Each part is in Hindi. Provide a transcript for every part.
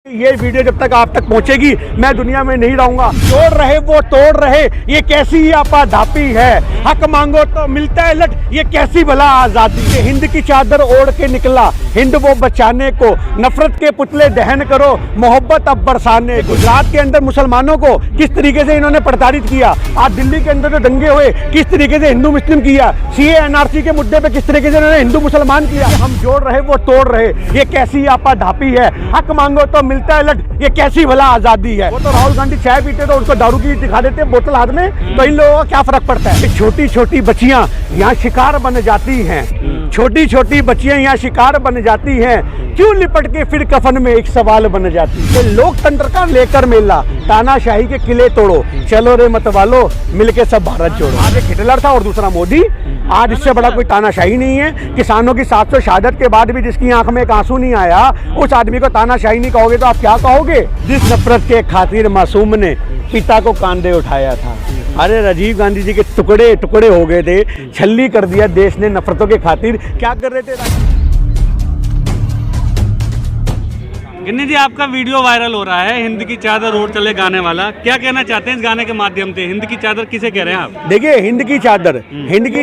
ये वीडियो जब तक आप तक पहुंचेगी मैं दुनिया में नहीं रहूंगा। जोड़ रहे वो तोड़ रहे, ये कैसी आपाधापी है। हक मांगो तो मिलता है लट, ये कैसी भला आजादी। ये हिंद की चादर ओढ़ के निकला हिंद वो बचाने को, नफरत के पुतले दहन करो मोहब्बत अब बरसाने। गुजरात के अंदर मुसलमानों को किस तरीके से इन्होंने प्रताड़ित किया, आज दिल्ली के अंदर जो दंगे हुए किस तरीके से हिंदू मुस्लिम किया, सीए एनआरसी के मुद्दे पे किस तरीके से इन्होंने हिंदू मुसलमान किया। हम जोड़ रहे वो तोड़ रहे, ये कैसी आपाधापी है। हक मांगो तो मिलता है लट, ये कैसी भला आजादी है। वो तो राहुल गांधी चाय पीते तो उनको दारू की दिखा देते बोतल हाथ में, तो इन लोगों का क्या फर्क पड़ता है। छोटी छोटी बच्चियां यहाँ शिकार बन जाती हैं, छोटी छोटी बच्चियां यहाँ शिकार बन जाती हैं, क्यों लिपट के फिर कफन में एक सवाल बन जाती है। लोकतंत्र का लेकर मेला, तानाशाही के किले तोड़ो, चलो रे मतवालो मिलके सब भारत जोड़ो। आज एक हिटलर था और दूसरा मोदी, आज इससे बड़ा कोई तानाशाही नहीं है। किसानों की 700 शहादत के बाद भी जिसकी आंख में एक आंसू नहीं आया, उस आदमी को तानाशाही नहीं कहोगे तो आप क्या कहोगे। जिस नफरत के खातिर मासूम ने पिता को कांधे उठाया था। अरे राजीव गांधी जी के टुकड़े टुकड़े हो गए थे, छल्ली कर दिया देश ने नफरतों के खातिर। क्या कर रहे थे गिन्नी जी, आपका वीडियो वायरल हो रहा है, हिंद की चादर ओढ़ चले गाने वाला, क्या कहना चाहते हैं इस गाने के माध्यम से? हिंद की चादर किसे कह रहे हैं आप? देखिए, हिंद की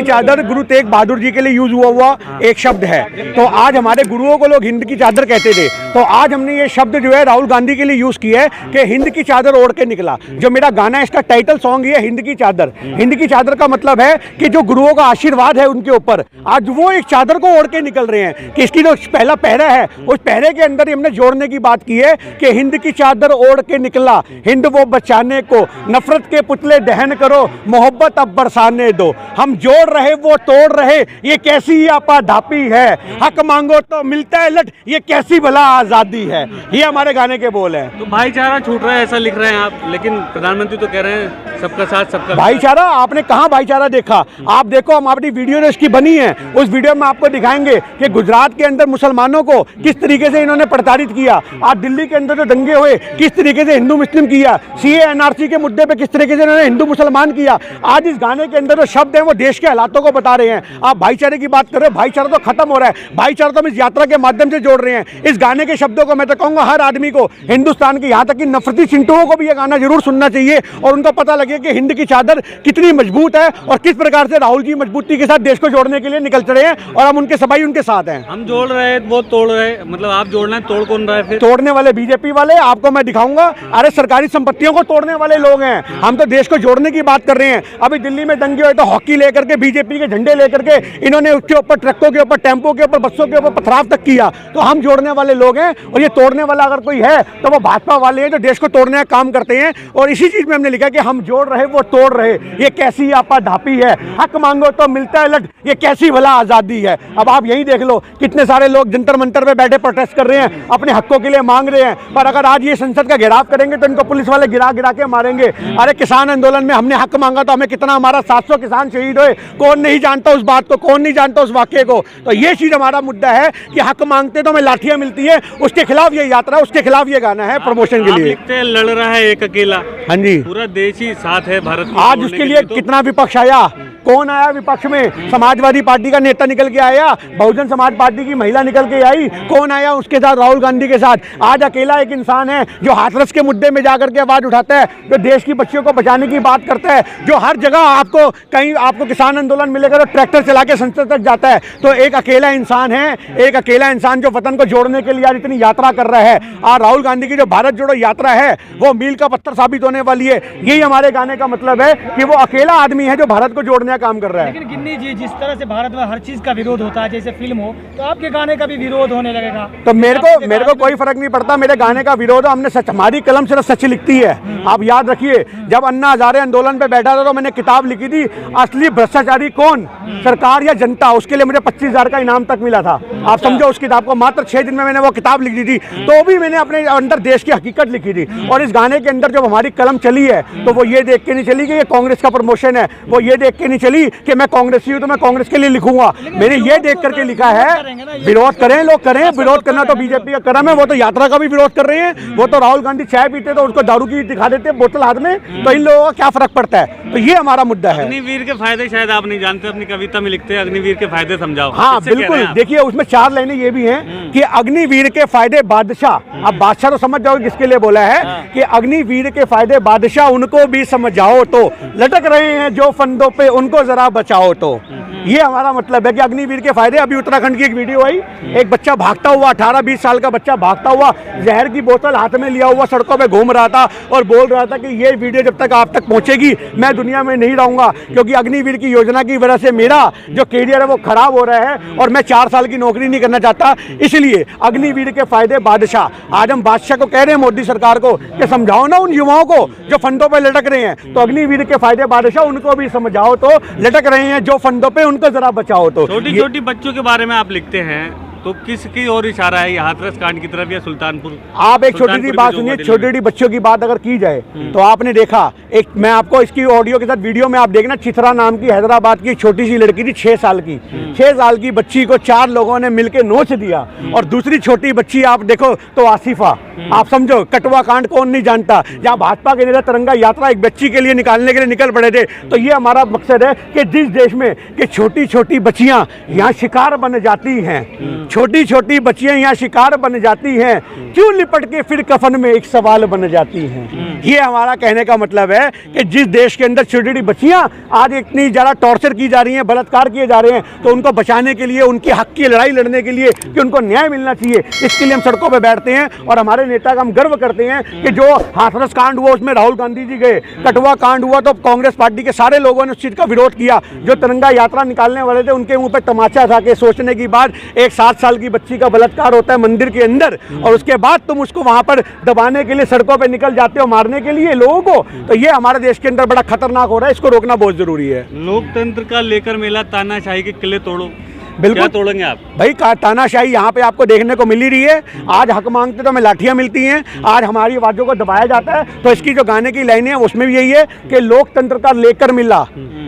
चादर गुरु तेग बहादुर जी के लिए यूज हुआ एक शब्द है। तो आज हमारे गुरुओं को लोग हिंद की चादर कहते थे, तो आज हमने ये शब्द जो है राहुल गांधी के लिए यूज किया है कि हिंद की चादर ओढ़ के निकला। जो मेरा गाना है इसका टाइटल सॉन्ग ये हिंद की चादर। हिंद की चादर का मतलब है कि जो गुरुओं का आशीर्वाद है उनके ऊपर, आज वो एक चादर को ओढ़ के निकल रहे हैं। कि इसकी जो पहला पहरा है उस पहरे के अंदर हमने जोड़ने की बात की है कि हिंद की चादर ओढ़ के निकला हिंद वो बचाने को, नफरत के पुतले दहन करो मोहब्बत अब बरसाने दो। हम जोड़ रहे वो तोड़ रहे, ये कैसी आपाधापी है। हक मांगो तो मिलता है लट, ये कैसी भला आजादी है। ये हमारे गाने के बोल हैं। तो भाईचारा छूट रहा है ऐसा लिख रहे हैं आप, लेकिन प्रधानमंत्री तो कह रहे हैं सबका साथ सबका भाईचारा। आपने कहाँ भाईचारा देखा? आप देखो, हम अपनी वीडियो जो इसकी बनी है उस वीडियो में आपको दिखाएंगे कि गुजरात के अंदर मुसलमानों को किस तरीके से इन्होंने प्रताड़ित किया, आज दिल्ली के अंदर जो दंगे हुए किस तरीके से हिंदू मुस्लिम किया, सीए एनआरसी के मुद्दे पे किस तरीके से इन्होंने हिंदू मुसलमान किया। आज इस गाने के अंदर जो शब्द हैं वो देश के हालातों को बता रहे हैं। आप भाईचारे की बात कर रहे हो, भाईचारा तो खत्म हो रहा है। भाईचारा तो हम इस यात्रा के माध्यम से जोड़ रहे हैं। इस गाने के शब्दों को मैं तो कहूंगा हर आदमी को, हिंदुस्तान के यहाँ तक कि नफरती चिंटुओं को भी यह गाना जरूर सुनना चाहिए और उनको पता लगे कि हिंद की चादर कितनी मजबूत है और किस प्रकार से राहुल जी मजबूती के साथ देश को जोड़ने के लिए निकल चले हैं और हम उनके सबाई उनके साथ हैं। हम जोड़ रहे हैं वो तोड़ रहे, मतलब आप जोड़ रहे हैं, तोड़ कौन रहा है फिर? तोड़ने वाले बीजेपी वाले, आपको मैं दिखाऊंगा। अरे सरकारी संपत्तियों को तोड़ने वाले लोग हैं, हम तो देश को जोड़ने की बात कर रहे हैं। अभी दिल्ली में दंगे हुए तो हॉकी लेकर के, बीजेपी के झंडे लेकर के इन्होंने उसके ऊपर ट्रकों के ऊपर, टेम्पो के ऊपर, बसों के ऊपर पथराव तक किया। तो हम जोड़ने वाले लोग हैं और ये तोड़ने वाला अगर कोई है तो वो भाजपा वाले हैं जो देश को तोड़ने का काम करते हैं। और इसी चीज में हमने लिखा कि हम जोड़ रहे वो तोड़ रहे, ये कैसी आपाधापी है। हक मांगो तो मिलता है लट, ये कैसी भला आजादी है। अब आप यही देख लो, कितने सारे लोग जंतर मंतर पे बैठे प्रोटेस्ट कर रहे हैं, अपने हकों के लिए मांग रहे हैं। पर अगर आज ये संसद का घेराव करेंगे तो इनको पुलिस वाले गिरा गिरा के मारेंगे। अरे किसान आंदोलन में हमने हक मांगा तो हमें कितना, हमारा 700 किसान शहीद हुए, कौन नहीं जानता उस बात को, कौन नहीं जानता उस वाक्य को। तो ये चीज हमारा मुद्दा है कि हक मांगते तो हमें लाठियां मिलती है, उसके खिलाफ ये यात्रा, उसके खिलाफ ये गाना है प्रमोशन के लिए। लिखते हैं लड़ रहा है एक अकेला, हाँ जी, पूरा देश ही साथ है भारत। आज उसके लिए कितना विपक्ष आया, कौन आया विपक्ष में? समाजवादी पार्टी का नेता निकल के आया, बहुजन समाज पार्टी की महिला निकल के आई, कौन आया उसके साथ? राहुल गांधी के साथ। आज अकेला एक इंसान है जो हाथरस के मुद्दे में जाकर के आवाज उठाता है, जो देश की बच्चियों को बचाने की बात करता है, जो हर जगह आपको कहीं आपको किसान आंदोलन मिलेगा तो ट्रैक्टर चला के संसद तक जाता है। तो एक अकेला इंसान है, एक अकेला इंसान जो वतन को जोड़ने के लिए आज इतनी यात्रा कर रहा है। और राहुल गांधी की जो भारत जोड़ो यात्रा है वो मील का पत्थर साबित होने वाली है। यही हमारे गाने का मतलब है कि वो अकेला आदमी है जो भारत को जोड़ने का काम कर रहा है। लेकिन गिन्नी जी, जिस तरह से भारत में हर चीज का विरोध होता है, जैसे फिल्म हो, तो आपके गाने का भी विरोध होने लगेगा? तो मेरे को कोई फर्क नहीं पड़ता, मेरे गाने का विरोध, हमने सच, हमारी कलम सिर्फ सच लिखती है। आप याद रखिए, जब अन्ना हजारे आंदोलन पे बैठा था तो मैंने किताब लिखी थी, असली भ्रष्टाचारी कौन, सरकार या जनता। उसके लिए मुझे 25,000 का इनाम तक मिला था। आप समझो, उस किताब को मात्र 6 दिन में मैंने वो किताब लिख दी थी। तो भी मैंने अपने अंदर देश की हकीकत लिखी थी। और इस गाने के अंदर जब हमारी कलम चली है तो वो ये देख के नहीं चली कि ये कांग्रेस का प्रमोशन है, वो ये देख के नहीं चली कि मैं कांग्रेसी हूं तो मैं कांग्रेस के लिए लिखूंगा। मैंने ये देख करके लिखा है, विरोध करें लोग करें, विरोध करना तो बीजेपी का कर्म है। वो तो यात्रा का भी विरोध कर रहे हैं, वो तो राहुल गांधी चाय पीते तो उसको दारू की दिखा देते बोतल हाथ में, तो इन लोगों का क्या फर्क पड़ता है? तो ये हमारा मुद्दा है। अग्निवीर के फायदे शायद आप नहीं जानते, अपनी कविता में लिखते हैं अग्निवीर के फायदे समझाओ। हाँ किससे कह रहे बिल्कुल, हैं आप? देखिए उसमें 4 लाइनें ये भी हैं कि अग्निवीर के फायदे बादशाह। अब बादशाह तो समझ जाओ किसके लिए बोला है कि अग्निवीर के फायदे बादशाह, उनको भी समझाओ तो, लटक रहे हैं जो फंदों पे उनको जरा बचाओ तो। ये हमारा मतलब है कि अग्निवीर के फायदे। अभी उत्तराखंड की एक वीडियो आई, एक बच्चा भागता हुआ, 18-20 साल का बच्चा भागता हुआ, जहर की बोतल हाथ में लिया हुआ सड़कों पे घूम रहा था और बोल रहा था कि ये वीडियो जब तक आप तक पहुंचेगी मैं दुनिया में नहीं रहूंगा, क्योंकि अग्निवीर की योजना की वजह से मेरा जो कैरियर है वो खराब हो रहा है और मैं 4 साल की नौकरी नहीं करना चाहता, इसलिए अग्निवीर के फायदे बादशाह। आज हम बादशाह को कह रहे हैं, मोदी सरकार को, कि समझाओ ना उन युवाओं को जो फंदों पे लटक रहे हैं। तो अग्निवीर के फायदे बादशाह, उनको भी समझाओ तो, लटक रहे हैं जो फंदों पे उनको जरा बचाओ तो। छोटी छोटी बच्चों के बारे में आप लिखते हैं, तो किसकी ओर इशारा है, ये हाथरस कांड की तरफ या सुल्तानपुर? आप एक छोटी सी बात सुनिए, छोटी छोटी बच्चों की बात अगर की जाए तो आपने देखा, एक मैं आपको इसकी ऑडियो के साथ वीडियो में आप देखना, चित्रा नाम की हैदराबाद की छोटी सी लड़की थी, 6 साल की। 6 साल की बच्ची को 4 लोगों ने मिलकर नोच दिया। और दूसरी छोटी बच्ची आप देखो तो आसिफा, आप समझो कटवा कांड कौन नहीं जानता, जहाँ भाजपा के नेता तिरंगा यात्रा एक बच्ची के लिए निकालने के लिए निकल पड़े थे। तो ये हमारा मकसद है कि जिस देश में कि छोटी छोटी बच्चियां यहाँ शिकार बन जाती हैं, छोटी छोटी बच्चियां यहाँ शिकार बन जाती हैं, क्यों लिपट के फिर कफन में एक सवाल बन जाती हैं। ये हमारा कहने का मतलब है कि जिस देश के अंदर छोटी छोटी बच्चियां आज इतनी ज़्यादा टॉर्चर की जा रही हैं, बलात्कार किए जा रहे हैं, तो उनको बचाने के लिए, उनके हक की लड़ाई लड़ने के लिए कि उनको न्याय मिलना चाहिए, इसके लिए हम सड़कों पर बैठते हैं। और हमारे नेता का हम गर्व करते हैं कि जो हाथरस कांड हुआ उसमें राहुल गांधी जी गए, कटवा कांड हुआ तो कांग्रेस पार्टी के सारे लोगों ने उस चीज़ का विरोध किया। जो तिरंगा यात्रा निकालने वाले थे उनके मुंह पे तमाचा था कि सोचने की बात, एक 7 साल की बच्ची का बलात्कार होता है मंदिर के अंदर और उसके बाद तुम उसको वहां पर दबाने के लिए सड़कों पे निकल जाते हो मारने के लिए लोगों को। तो ये हमारे देश के अंदर बड़ा खतरनाक हो रहा है, इसको रोकना बहुत जरूरी है। लोकतंत्र का लेकर मेला, तानाशाही के किले तोड़ो, बिल्कुल क्या तोड़ेंगे आप? भाई तानाशाही यहाँ पे आपको देखने को मिल ही रही है। आज हक मांगते तो हमें लाठियाँ मिलती हैं, आज हमारी आवाज़ों को दबाया जाता है। तो इसकी जो गाने की लाइनें हैं उसमें भी यही है कि लोकतंत्र का लेकर मिला,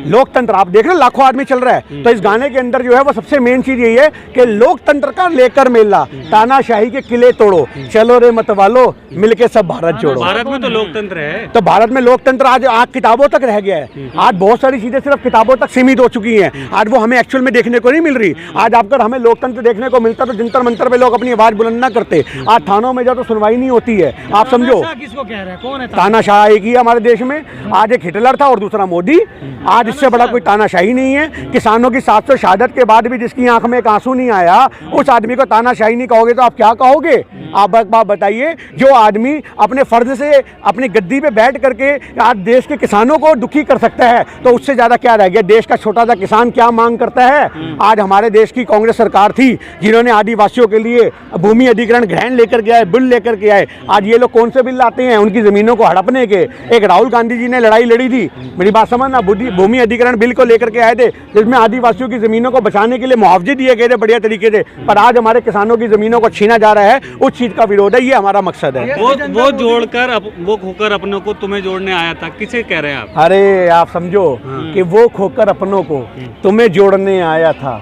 लोकतंत्र आप देख रहे हैं लाखों आदमी चल रहा है। तो इस गाने के अंदर जो है वो सबसे मेन चीज यही है कि लोकतंत्र का लेकर मेला, तानाशाही के किले तोड़ो, चलो रे मतवालो मिलके सब भारत जोड़ो। भारत में तो लोकतंत्र है। तो भारत में लोकतंत्र आज किताबों तक रह गया है। आज बहुत सारी चीजें सिर्फ किताबों तक सीमित हो चुकी हैं, आज वो हमें एक्चुअल में देखने को नहीं मिल रही। आज अगर हमें लोकतंत्र देखने को मिलता तो जंतर मंतर पे लोग अपनी आवाज बुलंद ना करते। आज थानों में जाओ तो सुनवाई नहीं होती है। आप समझो किसको कह रहे हैं, कौन है तानाशाही की हमारे देश में? आज एक हिटलर था और दूसरा मोदी। आज इससे बड़ा कोई तानाशाही नहीं है। किसानों की 700 शहादत के बाद भी जिसकी आंख में एक आंसू नहीं आया, उस आदमी को तानाशाही नहीं कहोगे तो आप क्या कहोगे? आप एक बात बताइए, जो आदमी अपने फर्ज से अपनी गद्दी पे बैठ करके आज देश के किसानों को दुखी कर सकता है, तो उससे ज्यादा क्या रह गया? देश का छोटा सा किसान क्या मांग करता है? आज हमारे देश की कांग्रेस सरकार थी जिन्होंने आदिवासियों के लिए भूमि अधिग्रहण ग्रहण लेकर के आए, बिल लेकर के आए। आज ये लोग कौन से बिल लाते हैं? उनकी जमीनों को हड़पने के। एक राहुल गांधी जी ने लड़ाई लड़ी थी, मेरी बात समझना, भूमि अधिग्रहण बिल को लेकर के आए थे, जिसमें आदिवासियों की जमीनों को बचाने के लिए मुआवजे दिए गए थे बढ़िया तरीके से। पर आज हमारे किसानों की जमीनों को छीना जा रहा है, उस चीज का विरोध है। ये हमारा मकसद है। वो जोड़कर वो खोकर अपनों को तुम्हें जोड़ने आया था, किसे कह रहे हैं आप? अरे आप समझो कि वो खोकर अपनों को तुम्हें जोड़ने आया था,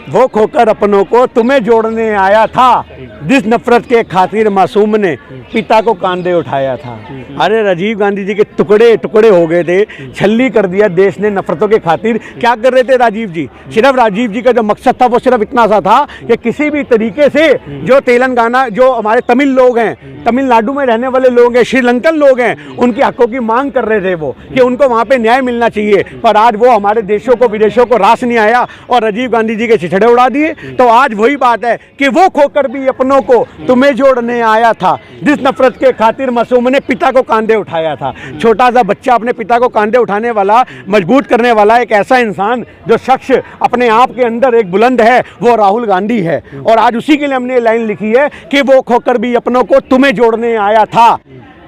वो खोकर अपनों को तुम्हें जोड़ने आया था, जिस नफरत के खातिर मासूम ने पिता को कांधे उठाया था। अरे राजीव गांधी जी के टुकड़े टुकड़े हो गए थे, छल्ली कर दिया देश ने नफरतों के खातिर। क्या कर रहे थे राजीव जी? सिर्फ राजीव जी का जो मकसद था वो सिर्फ इतना सा था कि किसी भी तरीके से जो तेलंगाना, जो हमारे तमिल लोग हैं, तमिलनाडु में रहने वाले लोग हैं, श्रीलंकन लोग हैं, उनके हकों की मांग कर रहे थे वो, कि उनको वहाँ पे न्याय मिलना चाहिए। पर आज वो हमारे देशों को, विदेशों को रास नहीं आया और राजीव गांधी जी के छिछड़े उड़ा दिए। तो आज वही बात है कि वो खोकर भी अपनों को तुम्हें जोड़ने आया था, जिस नफरत के खातिर मासूम ने पिता को कांधे उठाया था। छोटा सा बच्चा अपने पिता को कांधे उठाने वाला, मजबूत करने वाला एक ऐसा इंसान, जो शख्स अपने आप के अंदर एक बुलंद है, वो राहुल गांधी है। और आज उसी के लिए हमने लाइन लिखी है कि वो खोकर भी अपनों को तुम्हें जोड़ने आया था,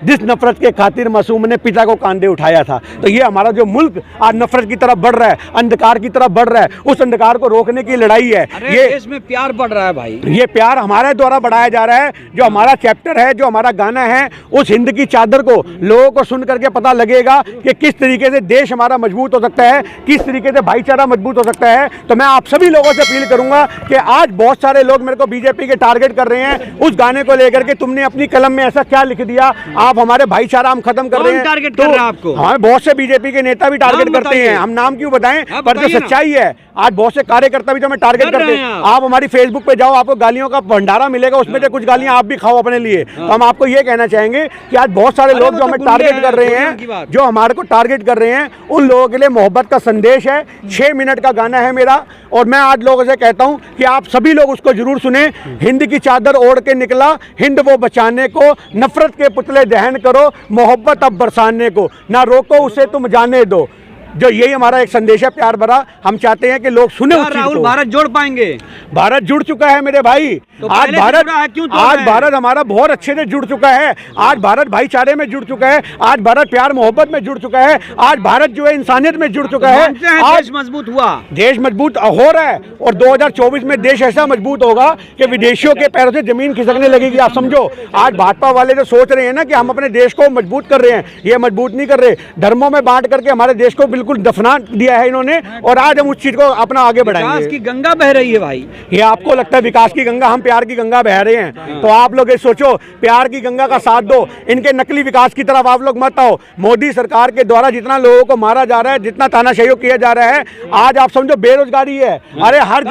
जिस नफरत के खातिर मासूम ने पिता को कांधे उठाया था। तो ये हमारा जो मुल्क आज नफरत की तरफ बढ़ रहा है, अंधकार की तरफ बढ़ रहा है, उस अंधकार को रोकने की लड़ाई है। ये देश में प्यार बढ़ रहा है भाई, ये प्यार हमारे द्वारा बढ़ाया जा रहा है। जो हमारा चैप्टर है, जो हमारा गाना है, उस हिंद की चादर को लोगों को सुन करके पता लगेगा कि किस तरीके से देश हमारा मजबूत हो सकता है, किस तरीके से भाईचारा मजबूत हो सकता है। तो मैं आप सभी लोगों से अपील करूंगा कि आज बहुत सारे लोग मेरे को बीजेपी के टारगेट कर रहे हैं उस गाने को लेकर के, तुमने अपनी कलम में ऐसा क्या लिख दिया, आप हमारे भाईचारा हम खत्म कर रहे हैं। टारगेट कर रहा है आपको? हाँ, बहुत से बीजेपी के नेता भी टारगेट करते हैं, हम नाम क्यों बताएं, पर जो सच्चाई है आज बहुत से कार्यकर्ता भी जो हमें टारगेट करते हैं। आप हमारी फेसबुक पे जाओ, आपको गालियों का भंडारा मिलेगा, उसमें से कुछ गालियां आप भी खाओ अपने लिए। तो हम आपको ये कहना चाहेंगे कि आज बहुत सारे लोग जो हमें टारगेट कर रहे हैं, जो हमारे को टारगेट कर रहे हैं, उन लोगों के लिए मोहब्बत का संदेश है। 6 मिनट का गाना है मेरा, और मैं आज लोगों से कहता हूं कि आप सभी लोग उसको जरूर सुने। हिंद की चादर ओढ़ के निकला हिंद वो बचाने को, नफरत के पुतले दहन करो, मोहब्बत अब बरसाने को, ना रोको उसे तुम जाने दो। जो यही हमारा एक संदेश है प्यार भरा, हम चाहते हैं कि लोग सुने उस चीज राहुल को। भारत जोड़ पाएंगे? भारत जुड़ चुका है मेरे भाई, तो आज पहले से भारत जुड़ा है, क्यों तोड़ आज रहे हैं? भारत हमारा बहुत अच्छे से जुड़ चुका है। आज भारत भाईचारे में जुड़ चुका है, आज भारत प्यार मोहब्बत में जुड़ चुका है, आज भारत जो है इंसानियत में जुड़ चुका है। मानते हैं आज देश मजबूत हुआ? देश मजबूत हो रहा है, और 2024 में देश ऐसा मजबूत होगा कि विदेशियों के पैरों से जमीन खिसकने लगेगी। आप समझो, आज भाजपा वाले जो सोच रहे हैं ना कि हम अपने देश को मजबूत कर रहे हैं, ये मजबूत नहीं कर रहे। धर्मों में बांट करके हमारे देश को बिल्कुल दफना दिया है इन्होंने, और आज हम उस चीज को अपना आगे बढ़ाएंगे। विकास की गंगा बह रही है भाई। ये आपको लगता है विकास की गंगा, हम प्यार की गंगा बह रहे हैं। तो आप लोग ये सोचो, प्यार की गंगा का साथ दो, इनके नकली विकास की तरफ आप लोग मत आओ। मोदी सरकार के द्वारा जितना लोगों को मारा जा रहा है, जितना तानाशाही किया जा रहा है, आज आप समझो बेरोजगारी है। अरे हर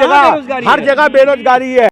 जगह बेरोजगारी है।